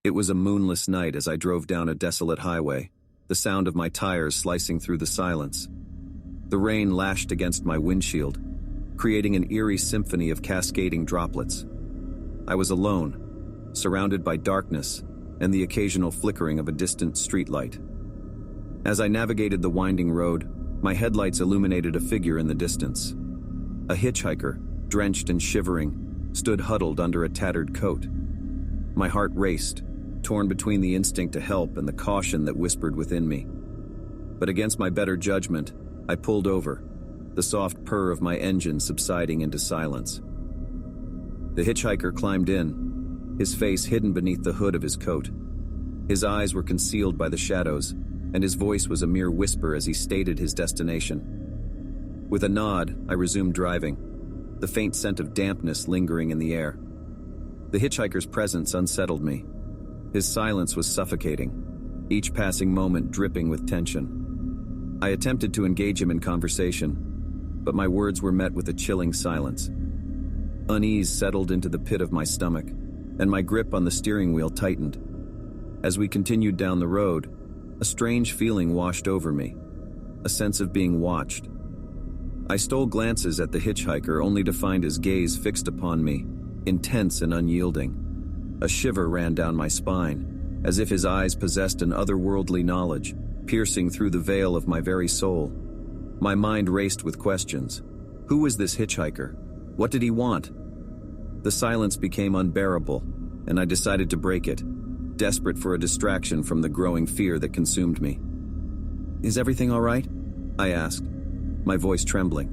It was a moonless night as I drove down a desolate highway, the sound of my tires slicing through the silence. The rain lashed against my windshield, creating an eerie symphony of cascading droplets. I was alone, surrounded by darkness and the occasional flickering of a distant streetlight. As I navigated the winding road, my headlights illuminated a figure in the distance. A hitchhiker, drenched and shivering, stood huddled under a tattered coat. My heart raced, torn between the instinct to help and the caution that whispered within me. But against my better judgment, I pulled over, the soft purr of my engine subsiding into silence. The hitchhiker climbed in, his face hidden beneath the hood of his coat. His eyes were concealed by the shadows, and his voice was a mere whisper as he stated his destination. With a nod, I resumed driving, the faint scent of dampness lingering in the air. The hitchhiker's presence unsettled me. His silence was suffocating, each passing moment dripping with tension. I attempted to engage him in conversation, but my words were met with a chilling silence. Unease settled into the pit of my stomach, and my grip on the steering wheel tightened. As we continued down the road, a strange feeling washed over me, a sense of being watched. I stole glances at the hitchhiker only to find his gaze fixed upon me, intense and unyielding. A shiver ran down my spine, as if his eyes possessed an otherworldly knowledge, piercing through the veil of my very soul. My mind raced with questions. Who was this hitchhiker? What did he want? The silence became unbearable, and I decided to break it, desperate for a distraction from the growing fear that consumed me. "Is everything all right?" I asked, my voice trembling.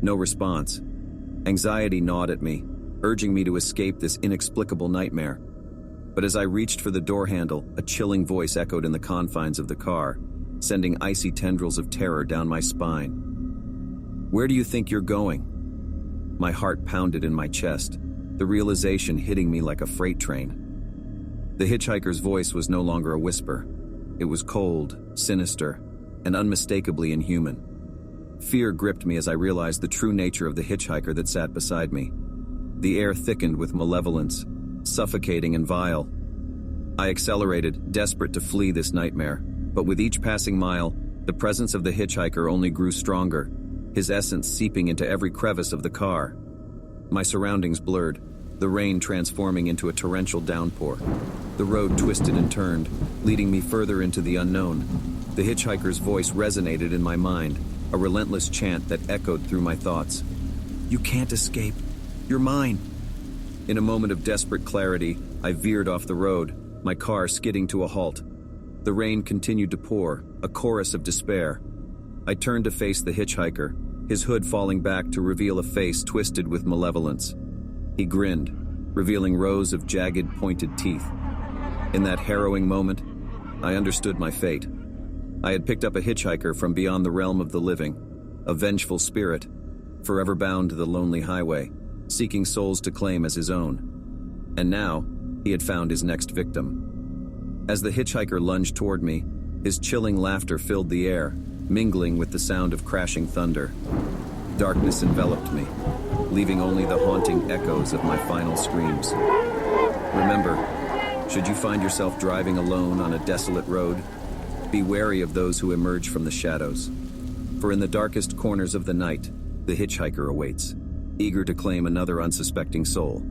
No response. Anxiety gnawed at me, urging me to escape this inexplicable nightmare. But as I reached for the door handle, a chilling voice echoed in the confines of the car, sending icy tendrils of terror down my spine. "Where do you think you're going?" My heart pounded in my chest, the realization hitting me like a freight train. The hitchhiker's voice was no longer a whisper. It was cold, sinister, and unmistakably inhuman. Fear gripped me as I realized the true nature of the hitchhiker that sat beside me. The air thickened with malevolence, suffocating and vile. I accelerated, desperate to flee this nightmare, but with each passing mile, the presence of the hitchhiker only grew stronger, his essence seeping into every crevice of the car. My surroundings blurred, the rain transforming into a torrential downpour. The road twisted and turned, leading me further into the unknown. The hitchhiker's voice resonated in my mind, a relentless chant that echoed through my thoughts. "You can't escape. You're mine." In a moment of desperate clarity, I veered off the road, my car skidding to a halt. The rain continued to pour, a chorus of despair. I turned to face the hitchhiker, his hood falling back to reveal a face twisted with malevolence. He grinned, revealing rows of jagged, pointed teeth. In that harrowing moment, I understood my fate. I had picked up a hitchhiker from beyond the realm of the living, a vengeful spirit, forever bound to the lonely highway, seeking souls to claim as his own. And now, he had found his next victim. As the hitchhiker lunged toward me, his chilling laughter filled the air, mingling with the sound of crashing thunder. Darkness enveloped me, leaving only the haunting echoes of my final screams. Remember, should you find yourself driving alone on a desolate road, be wary of those who emerge from the shadows. For in the darkest corners of the night, the hitchhiker awaits, eager to claim another unsuspecting soul.